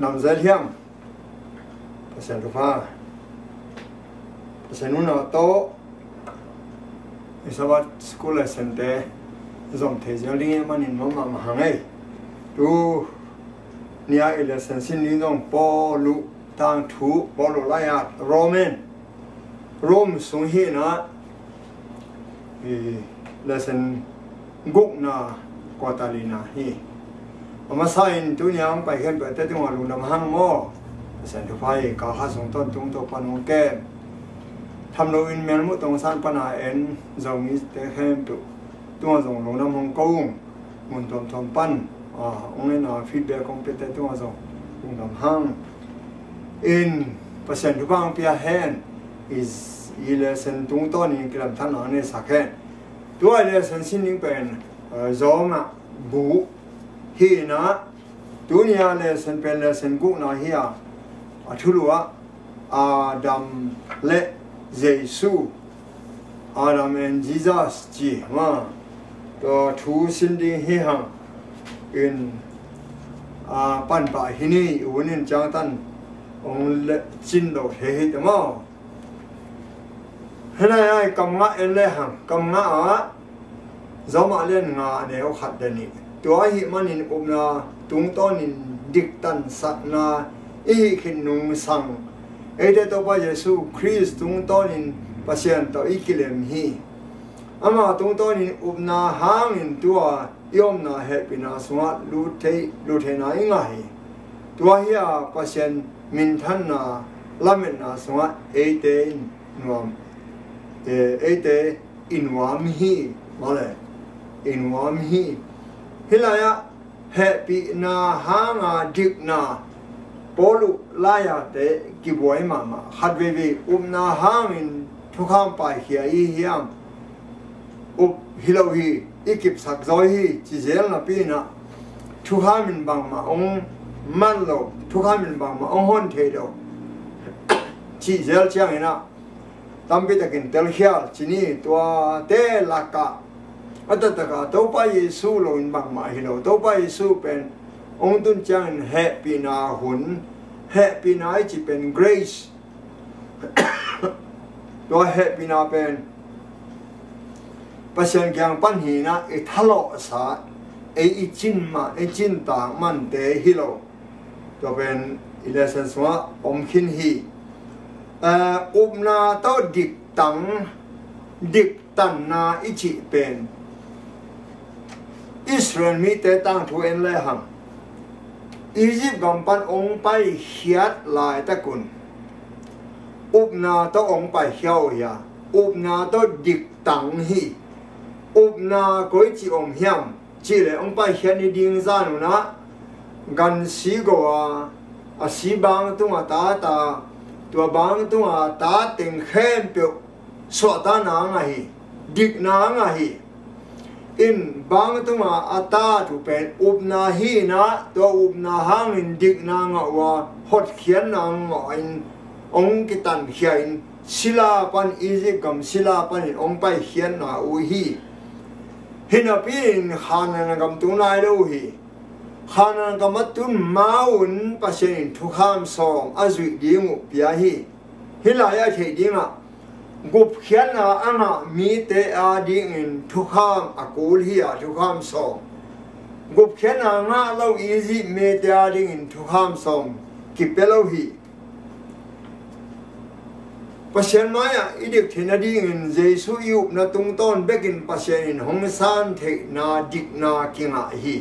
nằm dễ hiểm percent pha percent nu nào to isabat school lesson te zong the jali manin mama hangai tu nia lesson sin ni dong po lu tang thu po lu la ya Rome sung hi na lesson guk na Qatalina hi mà sai tu nhang phải hiện tại tiếng Hoa luôn làm hang mò sẽ được phải cả hai song tôn chúng tôi pan hong kem tham lưu in men một tông san pan en dòng ít để hem tu tua dòng luôn làm hong công muốn tôm pan ông ấy nói feedback công ty tua dòng luôn làm hang in percent tu bang pia hen is lesson tung tôn in cái làm thanh nói này sắc hen tua lesson xin những bên gió mà bù hi na dunia lesson pen lesson gu na hiya athulua Adam le Jesus Adam and Jesus ji ma to thu sin ding hi hang in pan pa hini unin chang tan ong le chin do he he ma hena ai kam nga en le hang kam nga a zoma len nga ne o khat dani tua hi manin umna tung tonin diktan sakna e khin nung sang ede to ba Yesu Christ tung tonin pasien to ikilem hi ama tung tonin umna hangin tua yom na happina swat lu the na inga hi tua hi a pasien min than na lamen na swat ete nuam ete inwam hi male inwam hi hilaya happy na hanga dik na polu laya te kiboi mama hadwevi umna hangin thukham pai khia I hiam up hilohi ikip sak zoi hi chizel na pina thukhamin bang ma ong manlo thukhamin bang ma ong hon the do chizel chang ina tambi takin tel khial chini tua te laka ataka topa Yesu lo in bang ma hilo topa Yesu pen ong tun chang happy na hun happy na chi pen grace to happy na pen pasien kyang pan hi na e thalo sa e chin ma e chin ta man te hilo to pen lesson swa om khin hi umna to dik tan na ichi pen Israel mi te tang thu en le ham Egypt gam pan ong pai hiat lai ta kun upna to ong pai hiao ya upna to dik tang hi upna koi chi om hiam chi le ong pai hian ni ding za nu na gan si go a si bang tu ma ta tua bang tu ma ta ting khem pe so ta na nga hi dik na nga hi in bang tu ma ata tu pen upna hi na to upna hang in dik na nga wa hot khian na nga in ong kitan khian sila pan Egypt gam sila pan in ong pai khian na u hi hina pin khana gam tu nai lo hi khana gam tun maun pasen thu kham som azui dingu pia hi hilaya the dinga gup khian na anga mi te a ding in thukham akul hi a thukham som gup khian na nga lo easy me te a ding in thukham som kipelo hi pasien maya idik thina ding in Jesu yup na tung ton bekin pasien in hongsan the na dik na kinga hi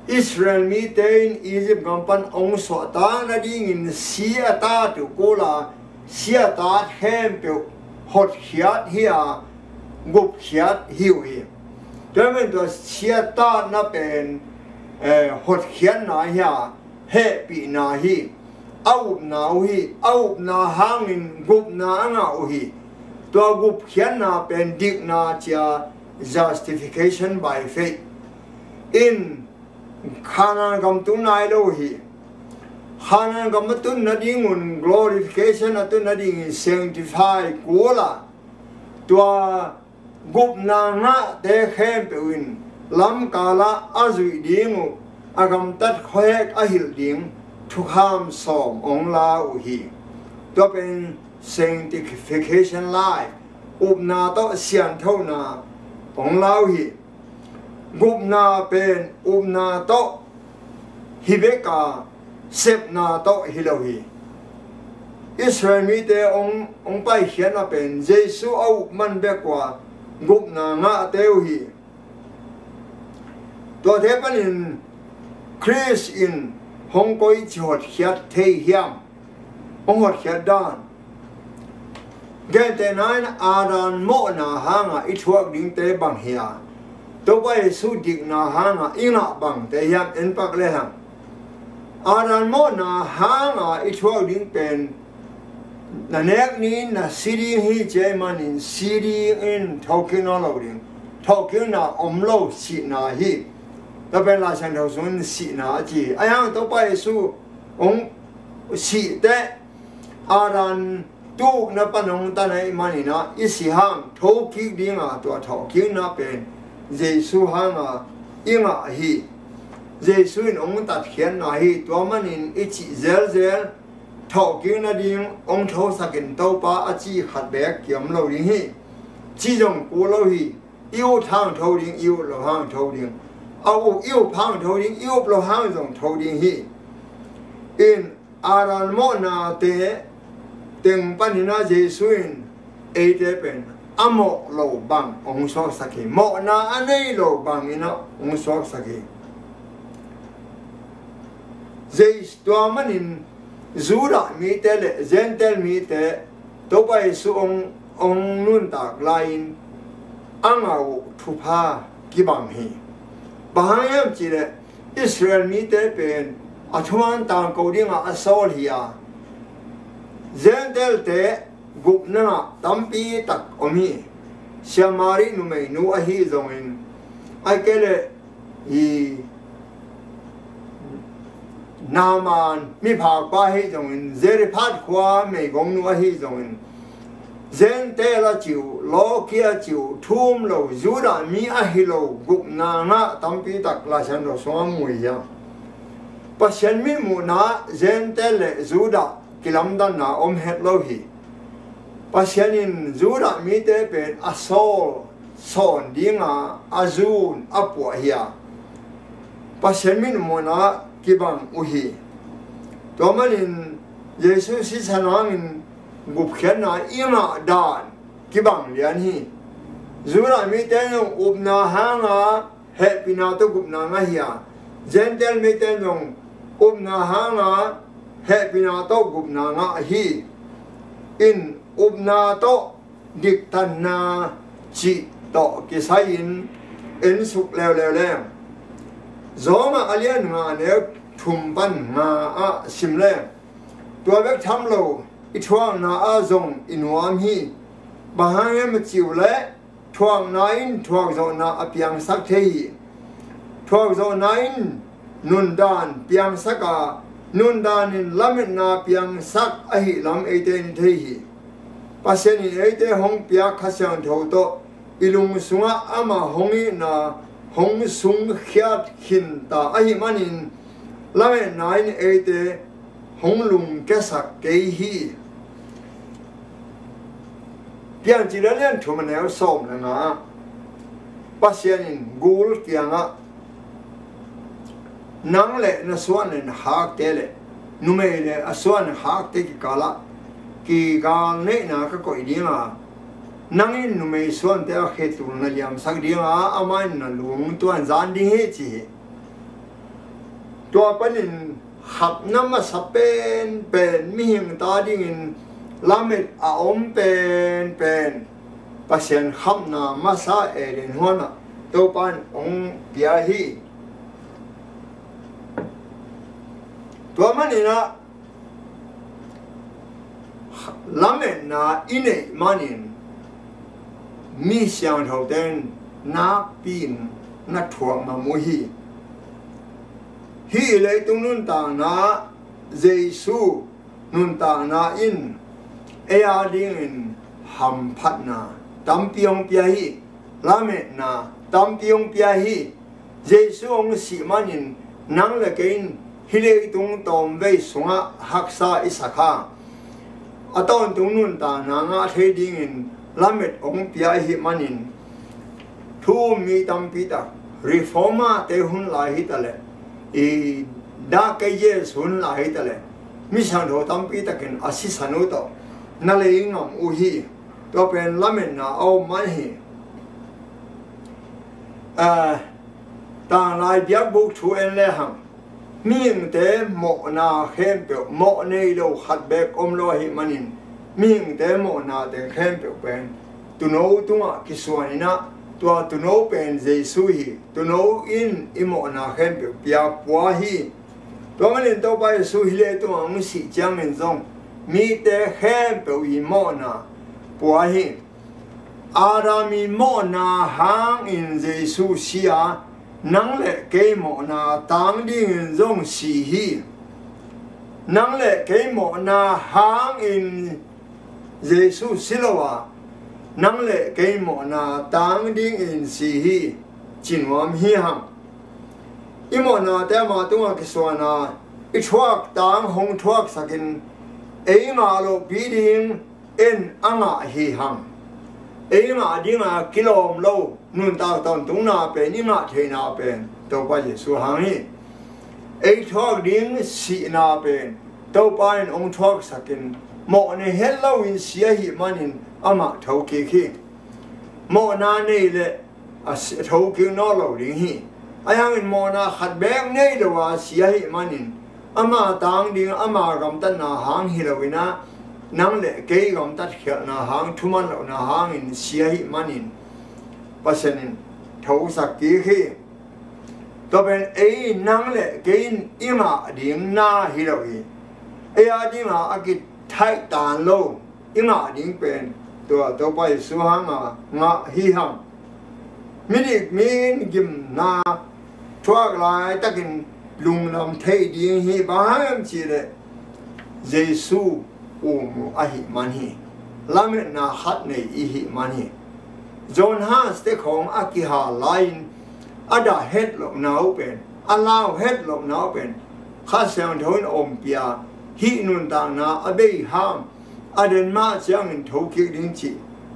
Israel mi te in Egypt gampan ong so ta na ding in sia ta tu kola sia ta hem pe hot hiat hia gup hiat hiu hi demen to sia ta na pen hot hian na hia happy na hi au na hangin gup na nga hi to gup hian na pen dik na cha justification by faith in khana gam tu nai lo hi khana gam tu na dingun glorification atu na ding sanctify kola tua gup na nga te khem pe win lam kala azui dingu agam tat khoek ahil ding ทุกห้ามสอมองลาอุฮีตัวเป็น sanctification life อุปนาโตเสียนเท่านาองลาอุฮีกุปนาเป็นอุปนาโตฮิเบกาเซบนาโตฮิโลฮีอิสราเอลมีแต่องไปเขียนว่าเป็นเยซูเอามันเบกว่ากุปนางะเตวฮีตัวเทปนินคริสอินฮงกอยจอดเขียดเทียมองหดเขียดด้านเกณฑ์แต่นั้นอาดานโมนาหางะอิทวกดิ่งเตบังเฮียตัวไปสู้ดิกนาหางะอินะบังเตยามเอ็นปักเลยฮะอาดานโมนาหางะอิทวกดิ่งเป็นนั่นเองนี่นะซีรีส์ฮีเจมันอินซีรีส์อินทอกินอะไรดิ่งทอกินน่ะอมโลสีนาฮีแล้วเป็นราชันเขาส่วนสีนาจีไอ้ยังตัวไปสู้องสีเตอารันตูนับปนองตาในมันนี่นะอิสิฮังทอกิดิ่งอ่ะตัวทอกินน่ะเป็นเยซูฮังอ่ะอิงอ่ะฮีเยซูอินองตัดเขียนน่ะฮีตัวมันอินอิจิเซลเซลทอกินน่ะดิ่งองทอสักินตัวป้าอาจีขัดแบกเกี่ยมเราดิ่งฮีจีจงกูเราฮีอิวทางทอดิ่งอิวเราทางทอดิ่งเอาอิวพังทอดิ่งอิวเราทางจงทอดิ่งฮีอินอารันโมนาเตตึงปัญหาเยซูอินเอเดเป็นอโมโลบังองศอกสักโมนาอันนี้โลบังอินะองศอกสักเจสตัวมันอินจูระมีเตเลเจนเตลมีเตตัวไปสู่องนุนตากลายอังเอาทุพากิบังฮีบางอย่างจีเลอิสราเอลมีเตเป็นอัชวันต่างกูดิ่งอัสโซลียาเจนเตลเตกุบนาตัมปีตักอมีเชียมารีนุเมนูอฮีจงอินไอเกเลฮีนามันมีภาคป้าฮีจงอินเจริพัดขวาไม่กงนูอฮีจงอินเจนเตลจิวโลกียจิวทุ่มโลจูรามีอฮีโลกุบนานะตัมปีตักลาชันโรสวามุยยาปัจจัยมีมูนาเจนเตลจูรากิลัมดันนาอมเฮตโลฮีปัจจัยนินจูรามีเตเป็นอัสโซสอนดิ่งอาจูนอัปวะฮียปัจจัยมีมูนากิบังอุฮีตัวมันอินเยซูสิสนามินกุบเขียนนาอิงาดานกิบังเลียนฮีจูรามีเตนงอุบนาหางาเฮปินาตุกุบนางาฮียเจนเตลมีเตนงอุบนาหางาเฮปินาตุกุบนางาฮีอินอุบนาโตดิกตันนาจิโตกิไซอินเอ็นสุกแล้วโจมาอเลียนงาเนวทุมปันงาอาสิมเลตัวเบกทำโลอิทวงนาอาจงอินวามฮีบางแห่งมจิวเล่ทวงนาอินทวงโจนาอเปียงสักเทีทวงโจนาอินนุนดานเปียงสักานุนดานินลำนาเปียงสักอหิลำเอเตนเทีปัสเซนิเอเตหงเปียขัสยังเท่าโตอิลุงสุงะอามาหงอินาหงสุงเขียดขินตาอหิมันินลำนาอินเอเตหงลุงแกสักเกฮีเปียงจีเลียนทุ่มแนวส้มเลยนะปัสเซนินกูลเกียงะนังเล่นส่วนนหักเตเลนุ่มเล่ส่วนหักเตกิกาละกีกาลเนี่ยนะก็อีดีมานังอินนุ่มส่วนเตะเขตุนเลียมสักดีมาอามันนลุงตัวจานดีเฮจีตัวปนินหับน้ำมาสับเป็นมีหิงตาดิ่งลามิดอาอมเป็นปัจเจนขับน้ำมาซาเอเดนหัวน่ะตัวปันองเปียฮีตัวมันนี่นะลำเอ็นนะอินเอมันนี่มีเสียงเท่าเดินนักปีนนักถ่วงมามุฮีเลยตรงนู้นต่างนะเยซูนู้นต่างนะอินเอียดิ้งหัมพัดนะตั้มปียงเปียฮีลำเอ็นนะตั้มปียงเปียฮีเยซูองค์สิมันนี่นังเล็กิน hi le tung tom ve sunga haksa isakha aton tung nun ta na nga the ding in lamet ong pia hi manin thu mi tam pi ta reforma te hun la hi ta le e da ke ye sun la hi ta le mi sang do tam pi ta ken asisanu to na le ngam u hi to pen lamet na au man hi ta lai biak bu thu en le hang miếng té mộ na khem biểu mộ này đâu khát bẹt om lo hi manin miếng té mộ na té khem biểu pen tu nấu tu ngã cái xuân na tu nấu pen Giêsu hi tu nấu in mộ na khem biểu bia quá hi tu manin tu bay Giêsu hi le tu ang si chang en zong mi té khem biểu hi mộ na quá hi Arami mộ na hang in Giêsu sia nang le ke mo na tang ding zong si hi nang le ke mo na hang in Giêsu silowa nang le ke mo na tang ding in si hi chin wam hi hang i mo na te ma tunga ki so na i thuak tang hong thuak sakin e ma lo bi ding en anga hi hang e ma ding a kilom lo nun ta ton tung na pe ni ma the na pe to pa Giêsu hang hi e thok ding si na pe to pa in ong thok sakin mo ne hello in sia hi manin ama thau ki khi mo na nei le a thau ki no lo ding hi ayang in mo na khat bek nei lo wa sia hi manin ama tang ding ama gam tan na hang hi lo ina nang le ke gam tat khia na hang thuman lo na hang in sia hi manin pasanin thấu sắc kỹ khi to bên ấy năng lệ cái ima điểm na hi rồi ấy à điểm à cái thái tàn lâu ima điểm bên to bay su hang à ngã hi hang mình kim na thoát lại ta kinh lùng làm thấy điểm hi ba em chỉ là Giêsu ai man hi làm na hát này hi man hi John Hans te khong akiha line ada head lo now pen allow head lo now pen kha sang thon om pia hi nun tang na abe ham aden ma chang in tho ki ding chi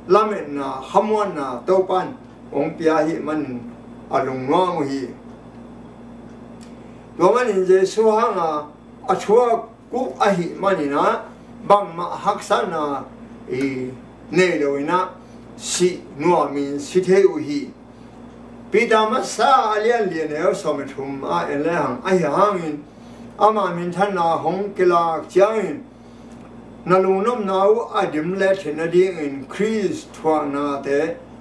lamen na hamwan na to pan om pia hi man alung ngong hi do man in Jesu hanga achua ku a hi manina bang ma haksa na e ne lo ina si nuo min si the u hi pidama sa alian lian eo sometum a elehang a hangin ama min than na hong kila chiang nalungnom nau adim le thena ding in Christ thwa na te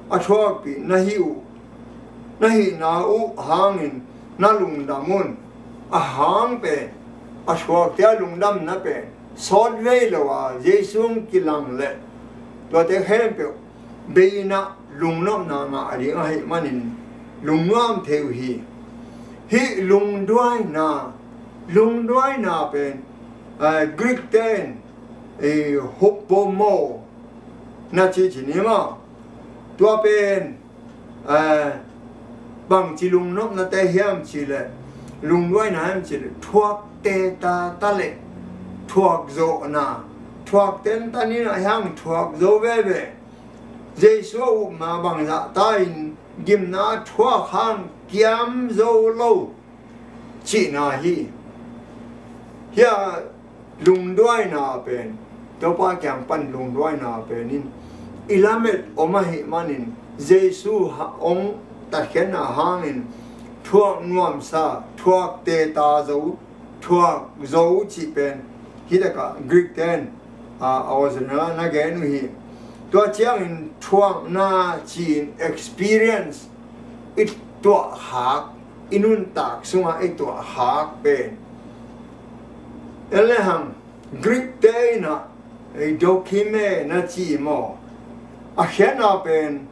a thwa pi na hi na u hangin nalung damun a hang pe a thwa tia lungdam na pe sod ve lo wa Jesung kilang le to te hem pe Beina lungnom na nga ari nga hi manin lungwam theo hi lungduai na pen Greek ten hopomo na chi ni ma tua pen bang chi lungnom na te hiam chi le lungduai na hiam chi le thuak te ta le thuak zo na thuak ten ta ni na hiam thuak zo ve Giêsu mà bằng dạ tay gim na thua khang kiam zo lâu chỉ na hi hia lung đuôi na pen to pa kyang pan lung đuôi na penin ilamet oma hi manin Giêsu ong ta khen na hangin thua nuam sa thua te ta zo thua zo chỉ pen hi da ka Greek ten awazna na gen hi to chiang in thuang na chin experience it to hak inun tak sunga it to hak pen eleham Greek day na dokime na chi mo a khena pen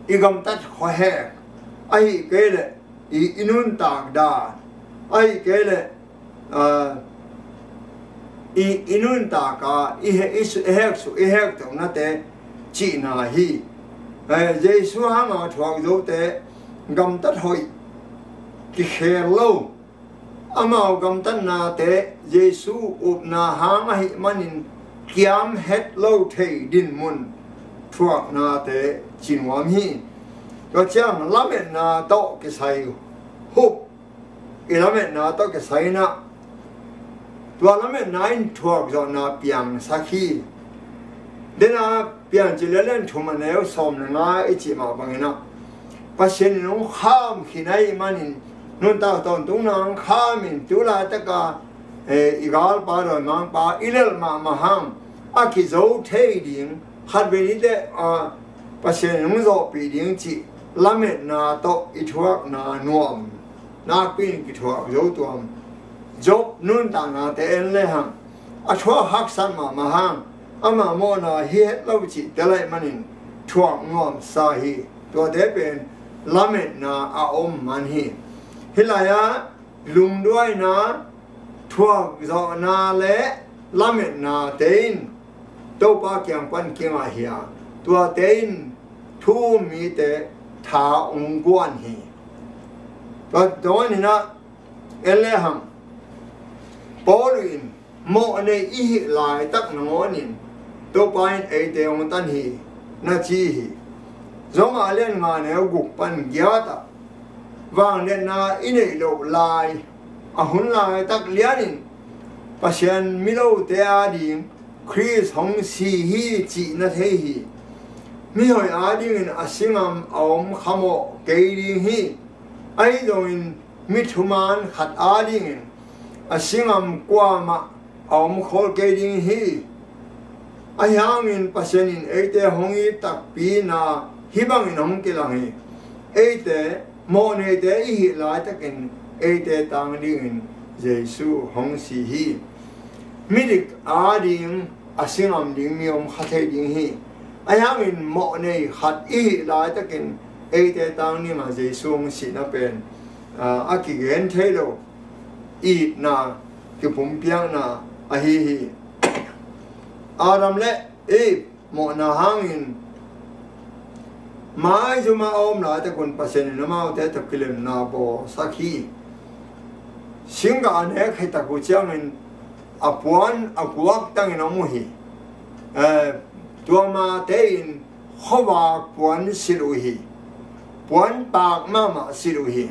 igam tat khohe ai kele inun tak da ai kele inun taka ihek to na te chi na hi Giêsu hanga thuak zo te gam tat hoi ki kher lo amau gam tan na te Jesu up na hang hi manin kiam het lo thei din mun thuak na te chinwam hiก็เจ้าละเมนาโตกิไซฮุบอีละเมนาโตกิไซนะตัวละเมนาอินทวกจอนาเปียงสักขีเดน่าเปียงจิเลเลนชุมันแล้วสมนะไอจิมาบังนะปัจเจกน้องข้ามขีนัยมันนุ่นตาตอนตุ้งนางข้ามินตุลาตะกาอีกาลปาดอนมังปาอิเลลมาหังอากิโซเทดิงขัดเวนิเดปัจเจกน้องโซปีดิงจิละเมนาโตอิทวกนานวมนาปินกิทวกโยตัวมจบนุ่นต่างนาเตเอ็นเลยหังอชัวฮักสันมาหังอามาโมนาเฮ็ดเล่าจิเดลัยมันินทวกนวมสาฮีตัวเดเป็นละเมนาอาอมมันฮีฮิลายะลุงด้วยนะทวกจอนาและละเมนาเตนโตปาเกียงปันเกียงอาเฮียตัวเตนทูมีเตทาองกวนฮีก็ตอนนี้นะเอเลหังปอลินโมในอีหลายตักนงอนินตัวไปไอเตองตันฮีนาจีฮีจงอาเล่นงานแนวกุกปันเกียตาวางเล่นนาอินเอโลลายอาหุนลายตักเลียนินปัจเจนมิโลเตอาดิงคริสของสีฮีจีนาเทฮีมีหอยอาดิงอาศิงามอมขโมเกดิงฮีไอดงมิถุมานขัดอาดิงอาศิงามกว่ามาอมโคเกดิงฮีอายังปัจเจนินเอเตหงอีตักปีนาฮิบังอินหงกิลังฮีเอเตโมเนเตอีหิลายตะกินเอเตตังดิงเยซูหงสีฮีมิดิกอาดิงอาศิงามดิงมีอมขัดเทดิงฮีอายังอินโมเนขัดอีหลายตะกินเอเตตังนี่มาเยซูงสินะเป็นอากิเกนเทโลอีนาคือผมเพียงนาอาฮีฮีอาดัมและเอฟโมนาหังอินมาจุมาอมหลายตะกุนปัสเซนนมาเตตะกิเลมนาโบสักฮีสิงกาเนกให้ตะกุเจียงอินอปวนอกวักตังอินอมุฮีตัวมาเตอินขวาปวนสิลุฮีปวนปากมาสิลุฮี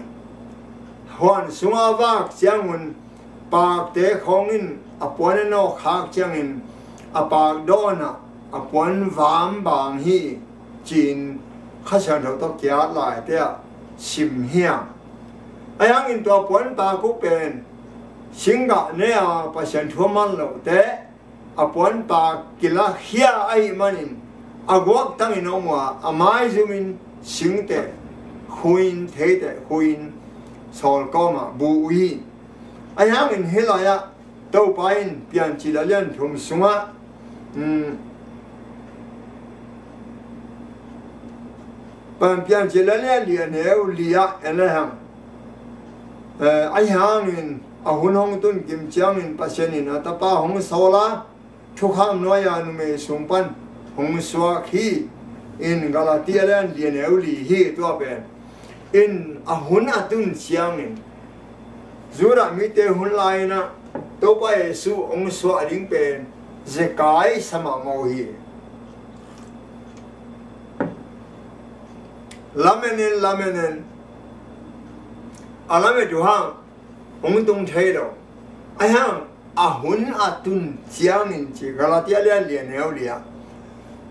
ฮวนสุงาวากเจียงอินปากเตของอินอปวนนอกขากเจียงอินอปากโดนะอปวนวามบางฮีจีนข้าฉันเราต้องเกียรหลายเดียชิมเฮียงไอ้ยังอินตัวปวนปากกูเป็นสิงกะเนี่ยปัจจัยทั่วมันเราแต่อปวนปากกิลาเฮียไอ้มันอินอากวักตั้งอินอมัวอาไม้จุมินสิงเตคุยนเทเตคุยนสอลก็มาบูอีไอ้ยังอินเฮลายะตัวไปอินเปลี่ยนจิลาเลียนทุ่มสงะปันเปลี่ยนจิลาเลียนเลียนเอวเลียเอเลหังไอ้ยังอินอาหุนหงตุนกิมเจียงอินปัจเจนินตาป้าหงโซลาทุกคำน้อยานุเมสุงปันหงสวาคีอินกาลาเตียเลนเลียนเอวลีฮีตัวเป็นอินอาหุนอตุนเจียงอินจูรามิเตหุนไลนะตัวไปสู่องสวาดิงเป็นเจกายสมาโมฮีลาเมเนนอาลาเมดูฮังองตงเทโดไอ้ฮังอาหุนอาตุนเจียงอินจีกาลาเตียเลียนเลียนเอวเลีย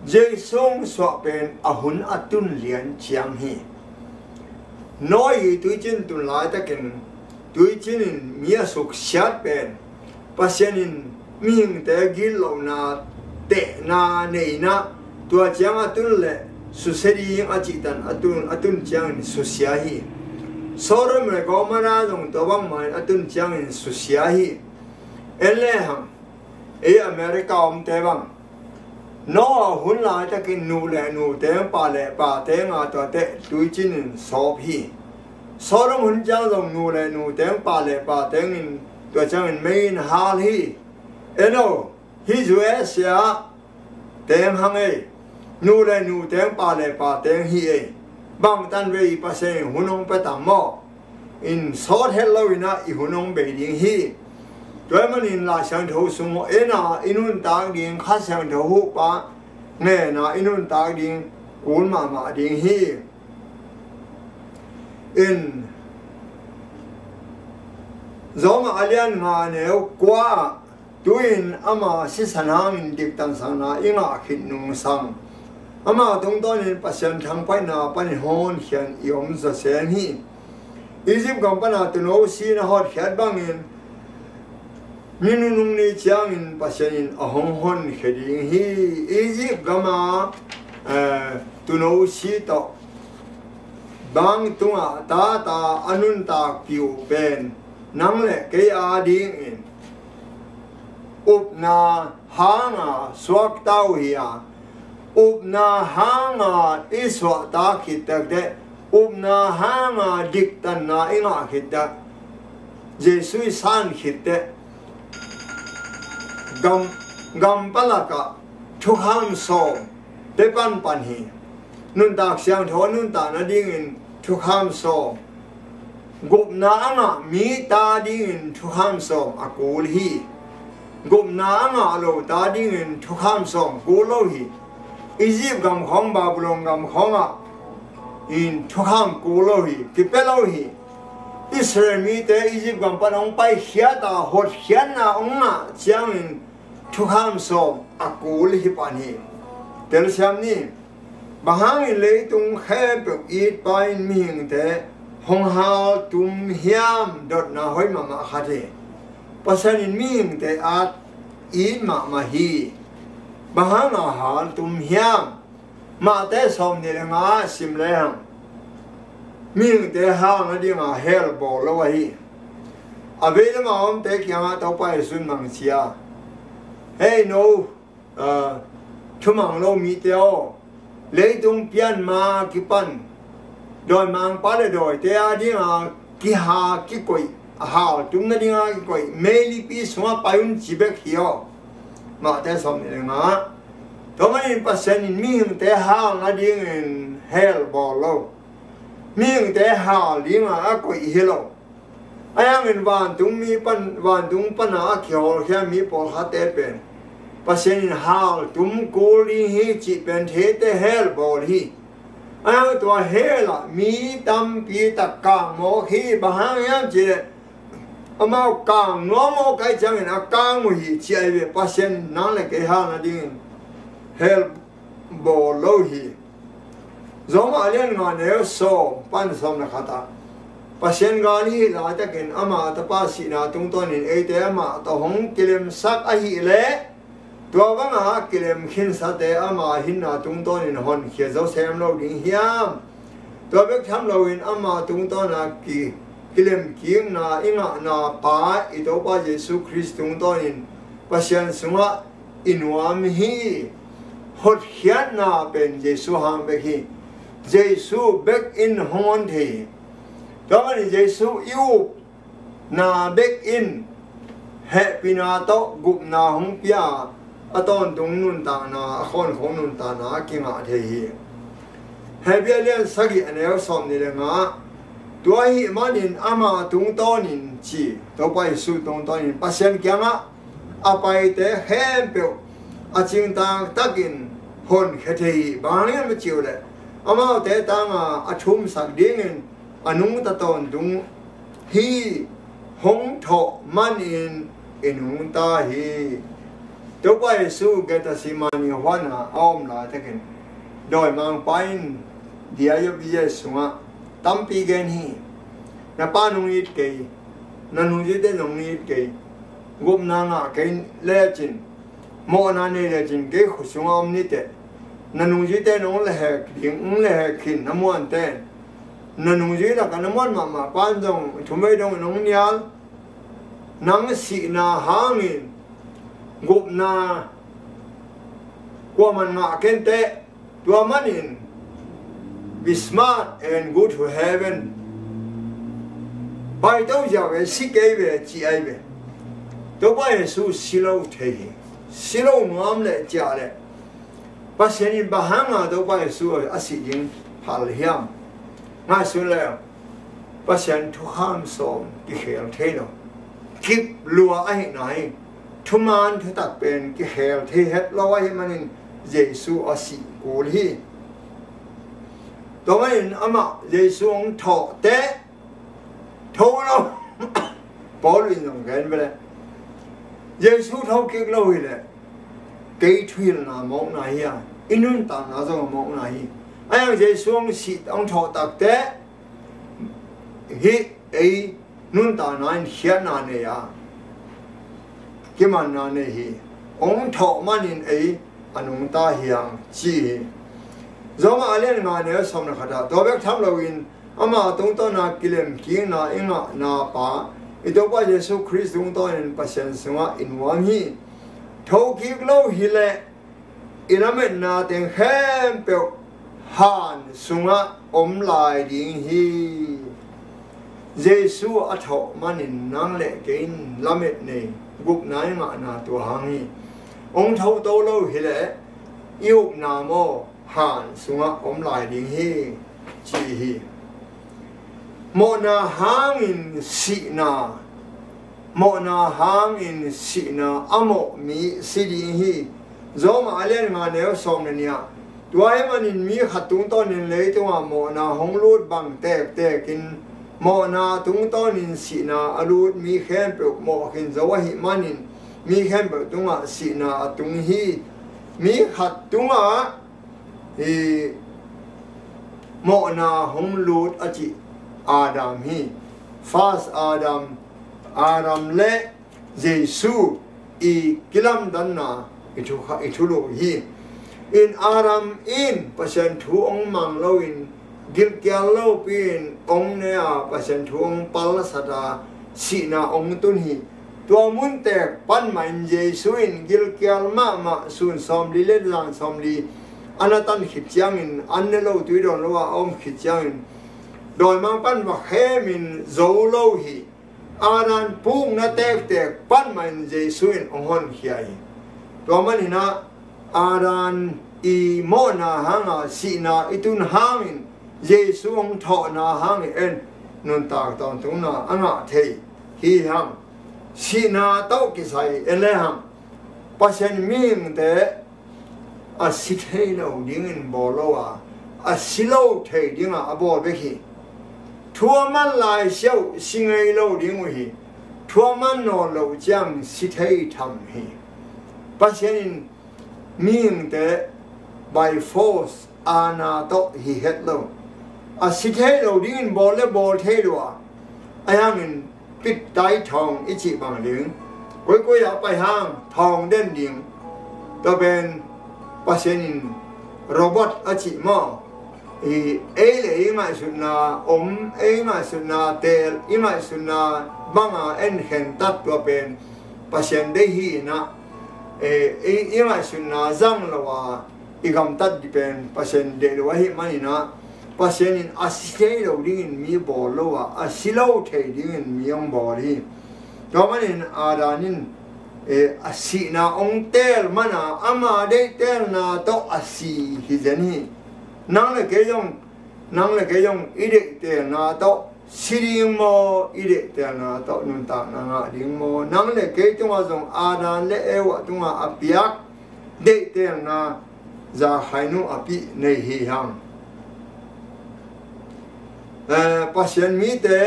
เจสงสวาเป็นอาหุนอาตุนเลียนเจียงฮีน้อยตุยจินตุนไลตะกินตุยจินมีสุขเสียเป็นปัจเจนินมีงแต่กิโลนาเตนาเนนะตัวเจียงอาตุนเลสุเสดียิงอาจิตันอาตุนเจียงสุเสียฮีสอรมเรกอมานาดงตัวบังมันอาตุนเจียงสุเสียฮีเอเลหังอเมริกาเตบังน้อหุนลายตะกินนูเตงปาเตงอาตัวเตตุยจินสอบฮีสอรมหุนจังดงนูเตงปาเตงตัวจังไม่นฮาลฮีเอโนฮิจูเอเซียเตงหังนูเตงปาเตงฮีบางตันเวปัสเซหุนงไปตามมอ in sort hello ina ihunong be ding hi toy man in la sang tho sumo ena inun tang ding kha sang tho hu pa nge na inun tang ding ul ma ding hi in zoma alian nga ne kwa tuin ama si sanang dik tan sang na inga khit nung sang ama tung ton in pasyan thang pai na pan hon hian yom za sen hi Egypt company to no si na hot hiat bang in minunung ni chiang in pasyan in ahong hon kheding hi Egypt gama to no si to bang tunga ta anun ta piu pen nang le ke a ding in up na hanga swak tau hiya up na hanga iswa ta kitak de up na hanga diktan na inga kitak Jesu san kitte gam palaka thukham so depan panhi nun tak siang tho nun ta na ding in thukham so gup na anga mi ta ding in thukham so akul hi gup na anga lo ta ding in thukham so kulo hi Egypt gam khong Babylon gam khonga in thukham kulo hi kipelo hi Israel mi te Egypt gam panong pai khia ta hot khian na onga chiang in thukham so akul hi pani tel siam ni bahang in le tung khe pe it pai ming te hong hao tum hiam dot na hoi mama khate pasan in ming te at it ma hi bahang a hal tum hiam ma te som ni nga sim le hang ming te ha na ding a hel bo lo hi ave ma om te kyang ta pai sun mang chia hey no chumang lo mi teo le tung pian ma ki pan đôi mang pa le đôi te a ding a ki ha ki koi ha tum na ding a ki koi me li pi sma pa un chi bek hio ma te som ni nga to mai pasen in ming te ha nga ding in hell bo lo ming te ha ling a koi hello ayang in van tung mi pan van tung pan a khyo kha mi po ha te pen pasen in ha tum ko li hi chi pen the te hell bo hi ayang to hela mi tam pi ta ka mo khi bahang yam chi amao ka no mo kai chang in a ka mo hi chi ai ve pasen na le ke ha na ding hell bo lo hi zoma alian nga ne so pan som na khata pasen ga ni la ta ken ama ta pa si na tung ton in e te ama to hong kilem sak a hi le to ba nga kilem khin sa te ama hin na tung ton in hon khia zo sem lo ding hiam to bek tham lo in ama tung ton na ki kilem kim na inga na pa i to pa Jesu Christ tung ton in pasen sunga inwam hi hot hian na ben Jesu hang bek hi Jesu back in hon the đó là Jesu yêu na back in happy na to gup na hong pia aton tung nun ta na khon khong nun ta na ki nga the hi happy alian sagi anel som ni le nga tua hi manin ama tung ton in chi to pai su tung ton in pasien kya nga apai te hem pe a ching ta takin hon khe the ba nge ma chiu le ama te ta nga achum sak ding in anung ta ton dung hi hong tho man in inung ta hi to pai su ge ta simani hwana om la ta ken doi mang pain dia yo bi sunga tampi gen hi na pa nung it ke na nung ji de nung it ke gum na nga ke le chin mo na ne le chin ke khu sunga om ni te na nung ji te nung le he king le he khin na mon te na nung ji la ka na mon ma ma pan dong thumai dong nung nyal nang si na hangin gup na kwa man nga ken te tua man in be smart and go to heaven pai tau ja ve si ke ve chi ai ve to pai su silo the silo ngam le ja le ba sen in ba hanga to pai su a si yin phal hiam nga su le ปัศยันทุกข้ามสมกิเหลเทโนกิบลัวไอ้ไหนทุมานทุตักเป็นกิเหลเทเฮ็ดเราไว้มันเยซูอาศิกูลีตัวมันอามาเยซูองถอเตะโทเราปอลินองกันไปเลยเยซูเท่ากิกเราเลยเกยทวิลนามองนายอ่ะอินุนตานาจงมองนายไอ้เยซูองสิองถอตักเตะฮิไอ้นุ่นตานายเขียนนาเนี่ยกิมันนาเนี่ยฮิองถอมันไอ้อนุตาเฮียงจีจงอาเล่นงานเนี่ยสมนักขัดตัวเบกทำเราอินอามาตรงต้นนักกิเลมกินนาอิงนาป่าอีตัวว่าเยซูคริสต์ตรงต้นนั้นปัจจัยสงฆ์อินวามีทุกข์เราฮิเลอินาเมนนาเต็งเข้มเปียวหันสงฆ์อมลายดิ่งฮีเยซูอัฐมันนั่งเล็กกินละเม็ดเนี่ยกุกนายมานาตัวหางฮีองค์เท่าโตเราฮิเลยุกนาโมหันสงฆ์อมลายดิ่งฮีจีฮีโมนาหางอินสีนาโมนาหางอินสีนาอโมมีสีดิ่งฮีจอมอาเล่นงานเนี่ยสองเนี่ยตัวให้มันมีขัดตุงต้นเลยตัวโมนาหงลูดบังแตกกินโมนาตุงต้นสีนาอลูดมีแค่เปลือกโมกินจาวหิมันมีแค่เปลือกตุงสีนาตุงฮีมีขัดตุงโมนาหงลูดอจิอาดัมฮีฟาสอาดัมเละเยซูอีกิลัมดันนาอิทุโลฮีอินอาดัมอินปัจจันทูองมังโลอินกิลเกียลโลปีนองเนียปัจจันทูองปัลสัตาสีนาองตุนฮีตัวมุนเตกปันมันเยซูอินกิลเกียลมาสุนสอมลีเลนลังสอมลีอันนั้นตันขิดจังอินอันเนโลตุยดอนว่าอมขิดจังอินโดยมังปันว่าเฮมินโซโลฮีอารันปุ่งนาเตกปันมันเยซูอินองฮอนเฮียตัวมันหินะอารันอีโมนาฮังสีนาอิตุนฮังอินเยซูองทอนาฮังเอ็นนุนตากตอนตรงนาอังะเทฮีฮังสีนาโตกิไซเอเลฮังปัจจัยมิงเตอาสิเทโลดิ้งอินบอลวาอาสิโลเทดิ้งอาบอลเบฮีทัวมันลายเชียวสิงไอโลดิ้งวีทัวมันนอโลจังสิเททำฮีปัจจัยมิงเต by force อานาโตฮีเฮตโลอาสิเทโลดิ้งอินบอลและบอลเทโลอายังอินปิดไตทองอิจิบังลิงก้อยอยากไปห้างทองเด่นดิ่งตัวเป็นปัจจัยโรบอทอิจิมอเอเลอิมาสุนาเอมาสุนาเตลอิมาสุนาบังเอ็นเห็นตัดตัวเป็นปัจจัยเดฮีนะอิมาสุนาจังละว่าอีกำตัดดิเป็นปัจจัยเดลวะฮิมันนะปัจจัยอาศิเทโลดิ้งมีบอลละว่าอาศิโลเทดิ้งมีองบอลฮีตัวมันอาดานินอาศินาองเตลมันอามาเดเตลนาโตอาศิฮิเจนีนั่งเลยเกยงอีเดเตนาโตสิริโมอีเดเตนาโตนุนตานางาดิงโมนั่งเลยเกยตัวจงอาดานเลเอวะตัวอภิยักเดเตนาจะให้นุอภิในหิฮังปัจจัยมีแต่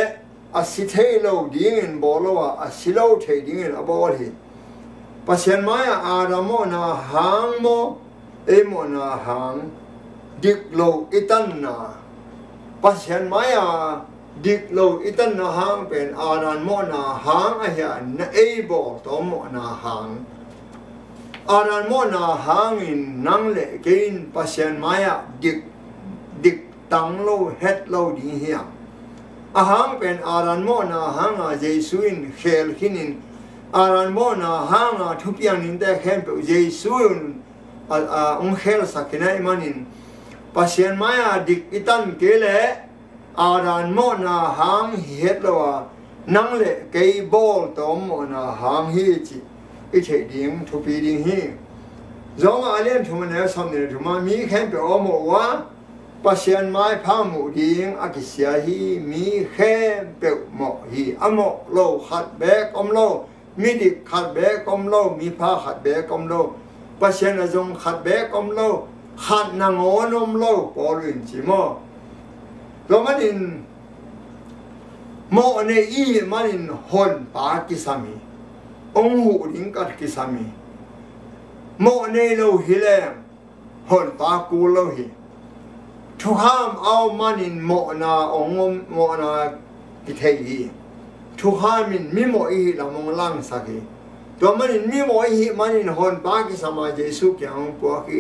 อาศิเทโลดิ้งบอลว่าอาศิโลเทดิ้งอบอลฮีปัจจัยมาอาดามนาฮังโมเอโมนาฮังดิกโลอิตันนาปัจจัยมาดิกโลอิตันนาฮังเป็นอารันโมนาฮังอาเฮียนเอบอตโมนาฮังอารันโมนาฮังอินนังเลกินปัจจัยมาดิกตังโลเฮดโลดีเฮียอาฮังเป็นอารันโมนาฮังเยซูอินเขลขินินอารันโมนาฮังทุกอย่างนินแต่แค่เป็นเยซูอินองเขลสักนัยมันินปัจจัยมาดิกอิตันเกเลอารันโมนาฮังเฮดโลนังเลเกยบอลตอมโมนาฮังฮีจิอิเทดิงทุปีดิงฮีจงอาเลียนทุมันเนี่ยสำเร็จทุมามีแค่เป็นอโมวะปั ปัสยันไม้พามุดิงอากิเสียฮีมีแค่เปิลหมอฮีอโมโลขัดแบกอมโลมีดิขัดแบกอมโลมีผ้าขัดแบกอมโลปัสยันจงขัดแบกอมโลขัดนางอนอมโลปอลินจิโมตัวมันอินโมเนอีมันอินฮอนปากิสามีองหูดิงกัดกิสามีโมเนโลฮิเลมฮอนปากูโลฮิทุกห้ามเอามันอินโมนาองโมนากิเทยีทุกห้ามินมิโมอีละมงลังสักตัวมันอินมิโมอีมันอินฮอนปากิสามาเยซูเกียงปัวกี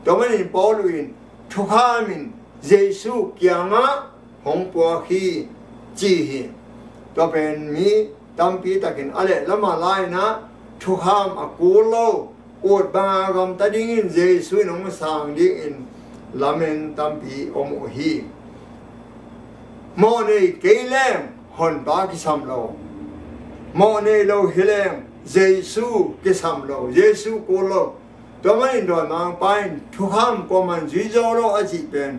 ตัวมันอินปอลุอินทุกห้ามินเยซูเกียงะหงปัวกีจีฮีตัวเป็นมีตั้มปีตะกินอะไรแล้วมาไล่นะทุกห้ามอากูโลอดบางกำตัดดิ้งเยซูน้องสางดิ้งลาเมนตัมปีอมฮีโมเนเกเลมฮอนบากิสัมโลโมเนโลฮิเลมเยซูกิสัมโลเยซูกูโลตัวมันอินโดนมังไปทุกห้ามก็มันจีโจโลอาจิเป็น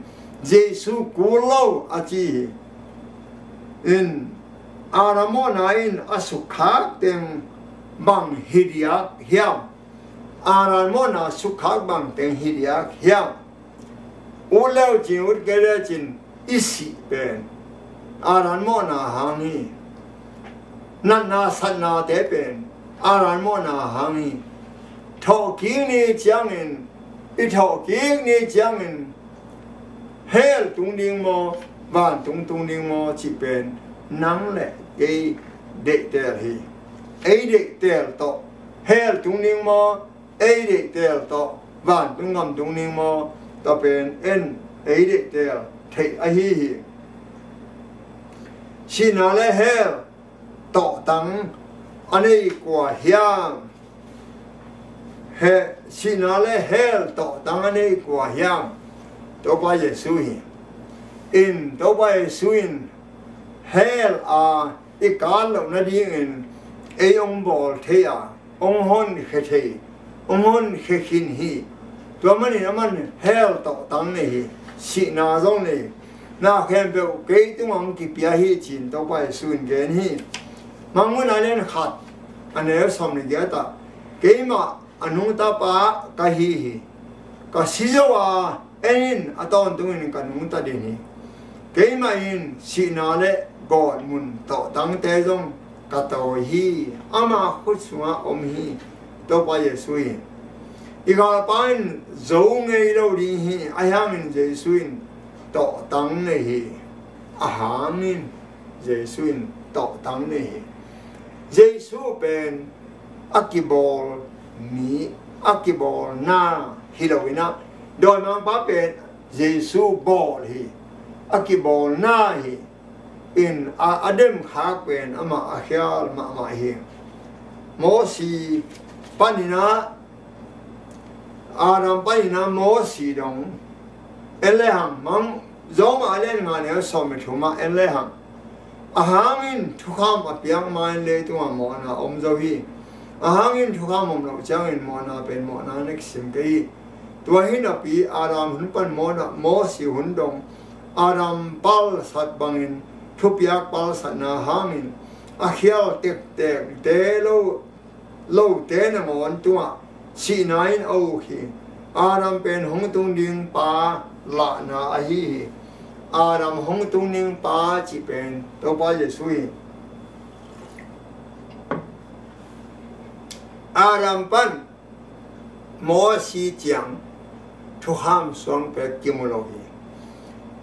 เยซูกูโลอาจิอินอารามอนาอินอสุขักเต็มบังฮิดียักเฮียมอารามอนาสุขักบังเต็มฮิดียักเฮียมอุเลวจินอุดเกเลจินอิสิเป็นอารามอนาหานีนันนาสันนาเตเป็นอารามอนาหานีทอกินีจังอินอิทอกินีจังอินเฮลตุงดิงโมบ้านตุงดิงโมจิเป็นนังแหละเกเด็กเตลฮีเอเด็กเตลโตเฮลตุงดิงโมเอเด็กเตลโตบ้านตุงดิงโมต่อเป็นเอ็นเอเด็กเตลเทอฮีชินาเลเฮลโตตังอันนี้กว่าเฮียมเฮชินาเลเฮลโตตังอันนี้กว่าเฮียมตัวไปเยซูฮีอินตัวไปเยซูอินเฮลอีกการเหล่านั้นยิ่งเอองบอลเทียองฮอนเขเทองฮอนเขขินฮีตัวมันนี่มันเฮลต่อตั้งนี่สินาจงนี่น่าแค่เบลเกยตัวมันกิเปียฮีจินตัวไปสุนเกนฮีมังมุนอะไรนขัดอันนี้สมนิเกตาเกยมาอนุตาปะกะฮีก็สิจว่าเอ็นอัตอนตรงนี้กันมุตาดีนี่เกยมาอินสินาเลกอดมุนต่อตั้งเตจงกะโตฮีอามาขุสวะอมฮีตัวไปเยซูยอีกาปานโจงเงยเราดีฮีอาหามินเยซูยต่อตั้งเนี่ยฮีอาหามินเยซูยต่อตั้งเนี่ยฮีเยซูเป็นอักกิบอลมีอักกิบอลนาฮิโลวินะโดยมันป้าเป็นเยซูบอลฮีอักกิบอลนาฮีอินอาเดมขากเป็นอามาอาเฮียลมาเฮโมสีปานินาอารามปานินาโมสีดงเอเลหังมังจอมอาเลนงานเนี่ยสมัยทุ่มเอเลหังอาหารินทุกคำอภิยังมาเลยตัวมอนาอมจาวีอาหารินทุกคำอมเราจังอินมอนาเป็นมอนาเน็กซิมกีตัวหินอภิอารามหุ่นปันมอนาโมสีหุ่นดงอารามปัลสัตบังอินทุบยักปัลสันนาหามินอาเขียวเต็กเตโลเตนมอนตัวสีนายนเอาขีอารามเป็นหงตุงดิงปาละนาอหีอารามหงตุงดิงปาจีเป็นตัวปาเยซูยอารามปันโมสีจังทุกห้ามสวงเปกิมุโลกี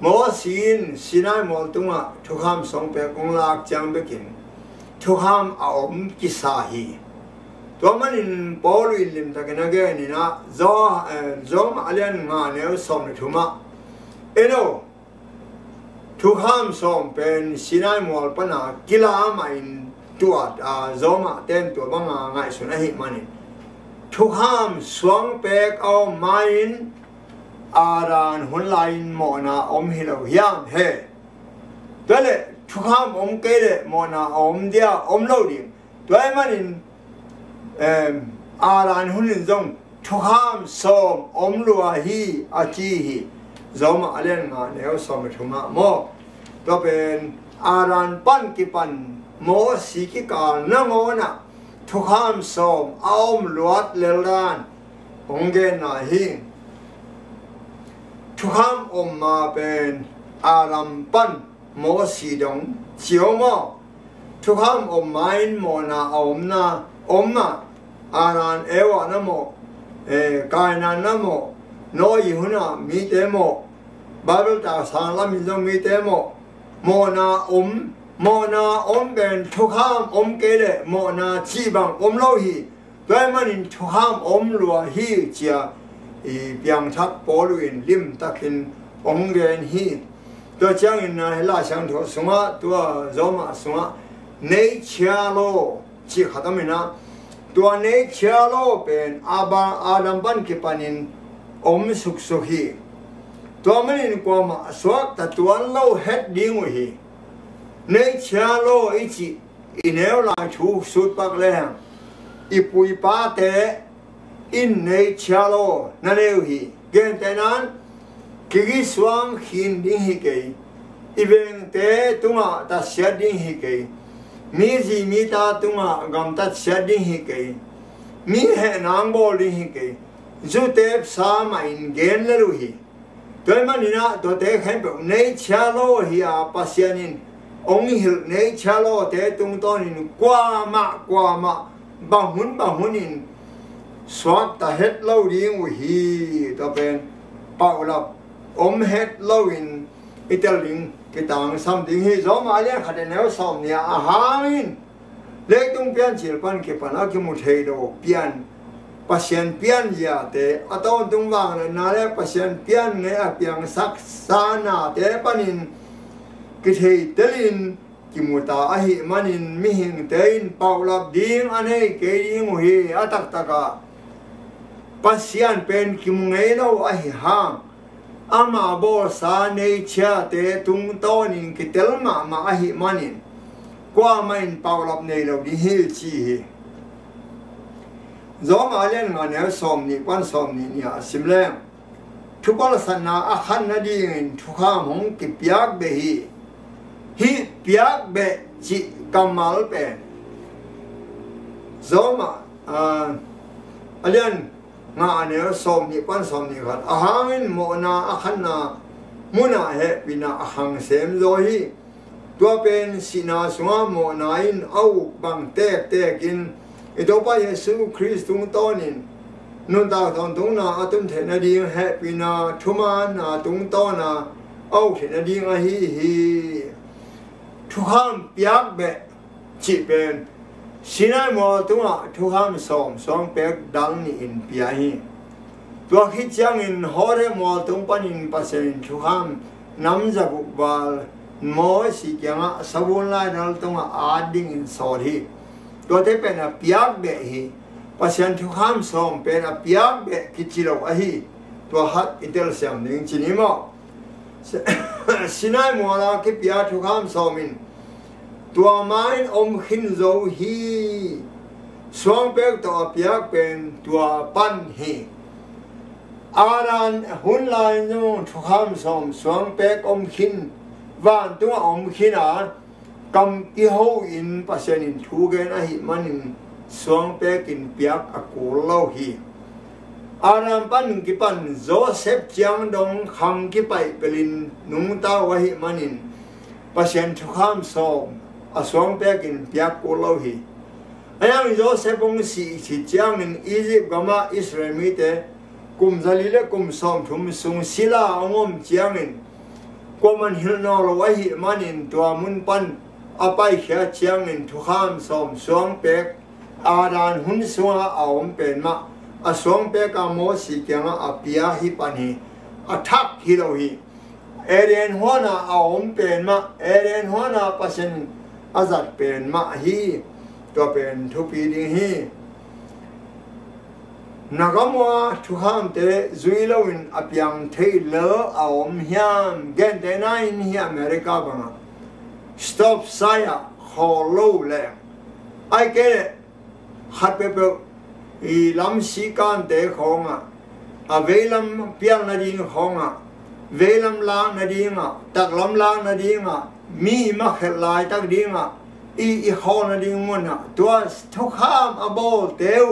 โมสินสินายมอลตุงะทุกคำสองเปกงลากจังเบกินทุกคำอาอมกิสาฮีตัวมันอินปอลุอิลิมตะกันเกนี่นะจอมาเลียนงานเนี่ยสมทุมะเอโนทุกคำสองเป็นสินายมอลปนากิลามาอินตัวจอมาเต็มตัวบังง่ายสุนัยมันทุกคำสองเปกเอามาอินอารานหุ่นลายมอนาอมฮิโลยามเฮตัวเล่ทุกคำอมเกเรมอนาอมเดียอมโลดิตัวไอ้มันอินอารานหุ่นจงทุกคำสมอมลัวฮีอาจีฮี zo ma len nga neo som thuma mo to pen aran pan ki pan mo si ki ka na mo na thu kham som aom luat lelan onge na hi thu kham om ma pen aram pan mo si dong chiao mo thu kham om main mo na om ma aran ewa na mo kai na na mo no yi huna mi te mo Bible ta sang la mi zo mi te mo na om ben thu kham om ke le mo na chi bang om lo hi doi man in thu kham om lua hi chia i biang thak po luin lim takin om gen hi to chang in na la sang tho sunga tua zo ma sunga nei chia lo chi khatamina tua nei chia lo pen adam ban ki panin om suk suk hi tua manin kwa ma swak ta tuan lo het ding hi nei chia lo i chi i neo la chu sut pak le i pui pa te in nei chia lo na neu hi gen te nan ki gi swang hin ding hi ke i veng te tunga ta sia ding hi ke mi ji mi ta tunga gam ta sia ding hi ke mi he nang bol ding hi ke zu te sa ma in gen le lu hi doi manina do te khen pe nei chia lo hi a pasianin ông hiểu nei cha lo te tung to ni qua ma bang hun in swat ta het lo ding wi hi to pen pau la om het lo in italing cái tang sam ding hi zo ma le kha de neo som nia a hangin le tung pian chil pan ke pan a ki mu thei do pian pasien pian ya te ato tung wang na le pasien pian ne a piang sak sa na te panin cái thầy telin ki muta ahi manin mi hing tein paulap ding ane ke ding hi atak taka pasian pen ki mungai lo ahi hang ama bo sa nei cha te tung to nin ki telma ma ahi manin kwa main paulap nei lo di hi chi hi zo ma len nga ne som ni pan som ni nia simlem thupal sanna a khan na ding thu kha mong ki piak be hi piak be chi kamal pe zoma alian nga ne som ni pan som ni khan ahangin mo na akhanna muna he bina ahang sem zo hi tua pen sina sunga mo na in au bang te kin ito pa Yesu Kristung tonin nun ta thon tung na atum the na ding he bina thuma na tung to na au the na ding a hi thu kham piak be chi pen sinai mo tunga thu kham som pek dang ni in pia hi tua khi chang in hore mo tung panin pasen thu kham nam za bu bal mo si kyanga sabun lai dal tunga ading in so hi tua te pen a piak be hi pasen thu kham som pen a piak be ki chi lo a hi tua hat intel siam ning chi ni mo sinai mo la ki pia thu kham somin tua main om khin zo hi swang pek to piak pen tua pan hi aran hun lai no thu kham som swang pek om khin van tua om khin a kam ki ho in pasen in thu gen a hi manin swang pek in piak a ko lo hi aram pan ki pan Joseph chiang dong kham ki pai pelin nung ta wa hi manin pasen thu kham som a swang pek in piak ko lo hi ayang Joseph ong si chiang in Egypt gama Israel mi te kum zalile kum som thum sung sila ongom chiang in koman hil no lo wa hi manin tua mun pan apai khia chiang in thu kham som swang pek adan hun sunga aom pen ma a swang pek a mo si kyanga a pia hi pani a thak hi lo hi eren hona aom pen ma eren hona pasen azat pen ma hi to pen thu pi ding hi nagamwa thu ham te zuilowin apyang thei lo aom hiam gen de nine hi America banga stop saya hollow le I get it hat pepe I lam si kan de khonga avelam piang na ding khonga เวลำลางนาดีงะตักลำลางนาดีงะมีมาเขลายตักดีงะอีข้อนาดีงมันตัวทุกข้ามอบอลเตียว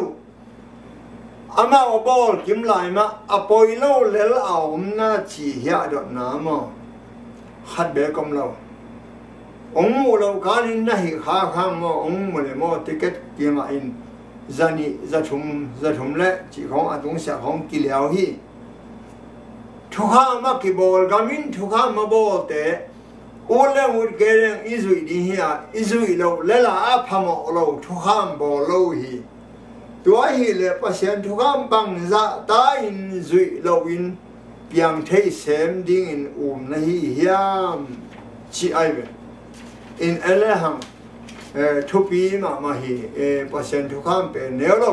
อามาอบอลกิมลายมาอปอยโลเลลเอาหน้าชีเหียดน้ำขัดเบกมเราองมูเราการินนะฮิข้าข้ามมาองมูเลยมาติเกตเกียงอินจานี่จะชุมเละจีของอาตุงเสียของกิเลวฮีทุกข้ามากิบอลกามินทุกข้ามาบอลเตะโอเล่มุดเกเรอิซุยดีเฮียอิซุยเราเลลาอาพามอเราทุกข้ามบอลเราฮีตัวฮีเลปัสยันทุกข้ามบังจะตาอินซุยเราอินเพียงเทเสมดิ้งอินนะฮีเฮียมชีไอเวอินเอเลหังทุปีมาฮีปัสยันทุกข้ามเป็นเนโร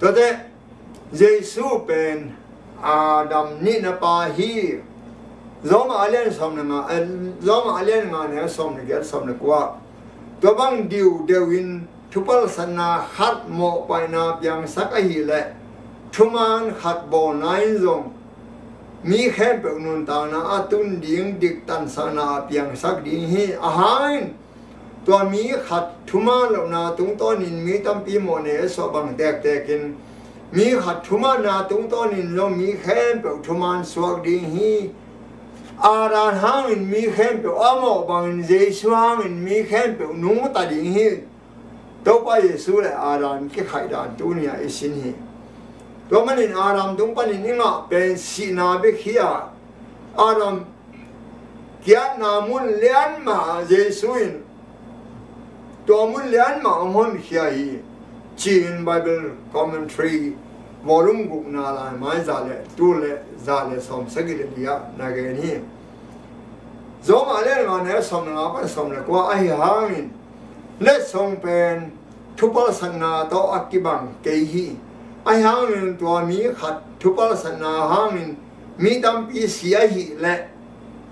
ตัวเดเยซูเป็นอาดัมนี่นปาฮีzoma alien somna nga zoma alien nga ne somna ge somna kwa to bang diu dewin thupal sanna khat mo paina pyang sakahi le thuman khat bo nai zong mi khe pe nun ta na atun ding dik tan sana pyang sak ding hi ahain to mi khat thuma lo na tung to nin mi tam pi mo ne so bang tek tekin mi khat thuma na tung to nin lo mi khe pe thuman swak ding hiอาราหามินมีเข้มเปอามอบางเยซูหามินมีเข้มเปนุ่งตัดดิ่งฮีตัวไปเยซูเลยอารามแค่ไข่ดานตัวนี้ไอสินฮีตัวมันอินอารามตรงปันนี่งะเป็นสีนาเบคียอารามเกียรนามุนเลียนมาเยซูอินตัวมุนเลียนมาอมุนเขียฮีจีนไบเบิลคอมเมนทรีวอลุ่มกุกนาลายไม้ซาเลตูเลซาเลสอมสกิเลเดียนาเกนีโจมาเลงานเนสอมนาเป็นสอมเลกว่าไอหางินเลสองเป็นทุบสันนาโตอักิบังเกฮีไอหางินตัวมีขัดทุบสันนาหางินมีดำปีเสียฮีและ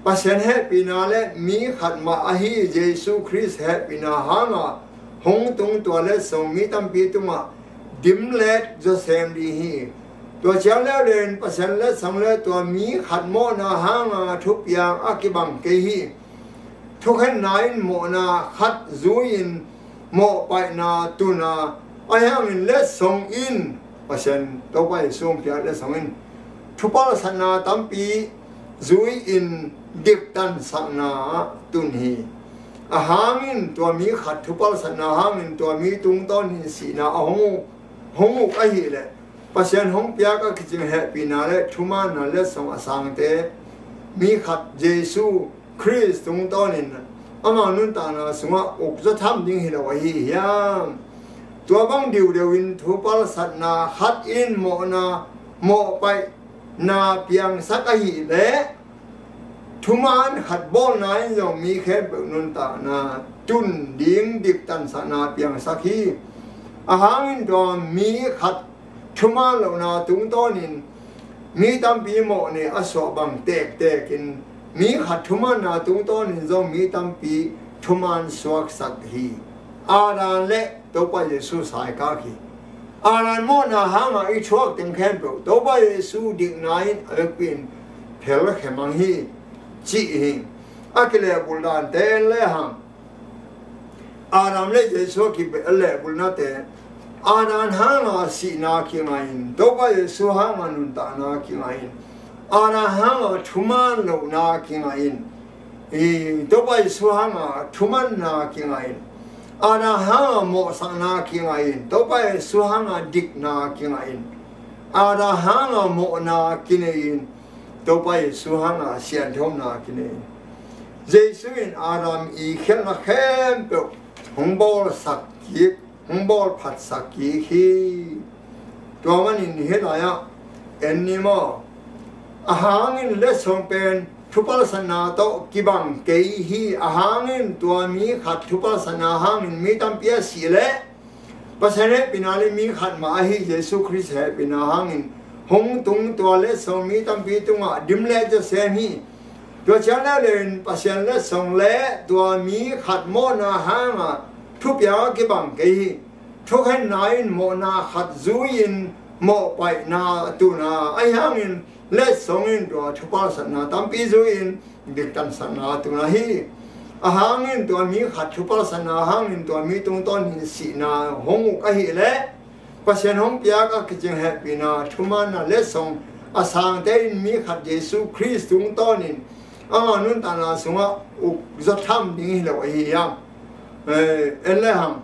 ปัสเซนเฮปีนาและมีขัดมาอฮีเยซูคริสต์เฮปีนาหางาหงตุงตัวเลสองมีดำปีตุมาดิมเลดจะเซมดีฮีตัวเจ้าเล่เดินปัสสันเลสังเลตัวมีขัดโมนาหางาทุกอย่างอากิบังเกฮีทุกแห่งไหนโมนาขัดจูอินโมไปนาตุนาไอหางอินเลสงอินปัสสันตัวไปส่งเพียเลสงอินทุกปัสสันนาตั้มปีจูอินดิกตันสังนาตุนฮีอาหางอินตัวมีขัดทุกปัสสันนาหางอินตัวมีตุงต้นหินสีนาหงไอฮีเลปัจจัยหงเปียก็คือจึงเหตุปีนาเลทุมานาเลสงอสังเตมีขัดเยซูคริสต์ตรงต้นนี้นะอามานุนตานาสงว่าอกจะทำยิ่งเห็นว่าฮียามตัวบังดิวเดวินทุปลสัตนาขัดอินโมนาโมไปนาเปียงสักฮีเลทุมานขัดบอลนายยังมีแค่เปนุนตานาจุนดิ้งดิกตันสนาเปียงสักฮีอาหารตัวมีขัดทุมาเหล่านาตุงต้นินมีตั้มปีโมเนี่ยอสอบังเตกกินมีขัดทุมานาตุงต้นินจงมีตั้มปีทุมานสวกสักฮีอาดานเละตัวไปเยซูสายกาคีอาดานโมนาหางอีชวกเต็งแคมเปลตัวไปเยซูดิกนายเอปินเพลเขมังฮีจีฮิอากิเลบุลดานเตนเลหังอาดามเละเยซูกิเปเลบุลนาเตอาดานหางาสีนาคิงอินตัวไปสุหางานุนตานาคิงอินอาดานหางาทุมันโลนาคิงอินตัวไปสุหางาทุมันนาคิงอินอาดานหางาโมสังนาคิงอินตัวไปสุหางาดิกนาคิงอินอาดานหางาโมนาคิงอินตัวไปสุหางาเสียนทมนาคิงอินเยซูอินอาดามอีเขลนาเข้มเปลหงบอลสักยิบหงบอลผัดสักกี่ฮีตัวมันอินเฮลายะเอ็นนิมออาหารอินเลสงเป็นทุพลสนาโตกิบังเกยฮีอาหารอินตัวมีขัดทุพลสนาหางอินมีตั้มเปียสีเละภาษาเนปินาเลมีขัดมาฮีเยซูคริสต์เฮปินาหางอินหงตุงตัวเลสงมีตั้มปีตุงะดิมเลจะเซมีตัวเจ้าเล่นภาษาเลสงเละตัวมีขัดโมนาหางะทุบยากิบังเกยทุกให้นายโมนาขัดจูอิน mò bay na tu na ai hang in let song in do thupa san na tam pi zu in dik tan san na tu na hi a hang in to mi khat thupa san na hang in to mi tung ton hin si na hong ka hi le pasien hong pia ka ki jing happy na thuma na let song a sang te in mi khat Jesu Christ tung ton in nun ta na sunga u zot tham ding lo hi ya ele ham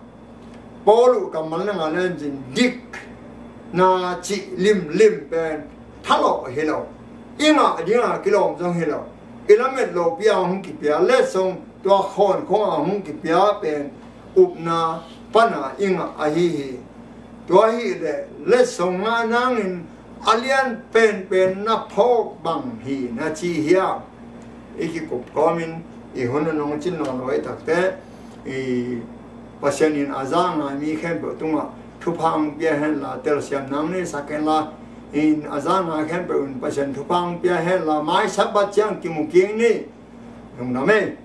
Paul kamal na ngalen jin dik na chi lim pen thalo helo inga dinga kilom jong helo kilomet lo pia hong ki pia le song to khon khong hong ki pia pen upna pana inga a hi to hi le song ma nang in alian pen na phok bang hi na chi hia iki kop komin I hono nong chin no loi takte I pasyanin azanga mi khen bo tunga thupang pia hen la tel siam nang ne saken la in azanga khen bo un pasyan thupang pia hen la mai sabat chang ki mu king ni nong na me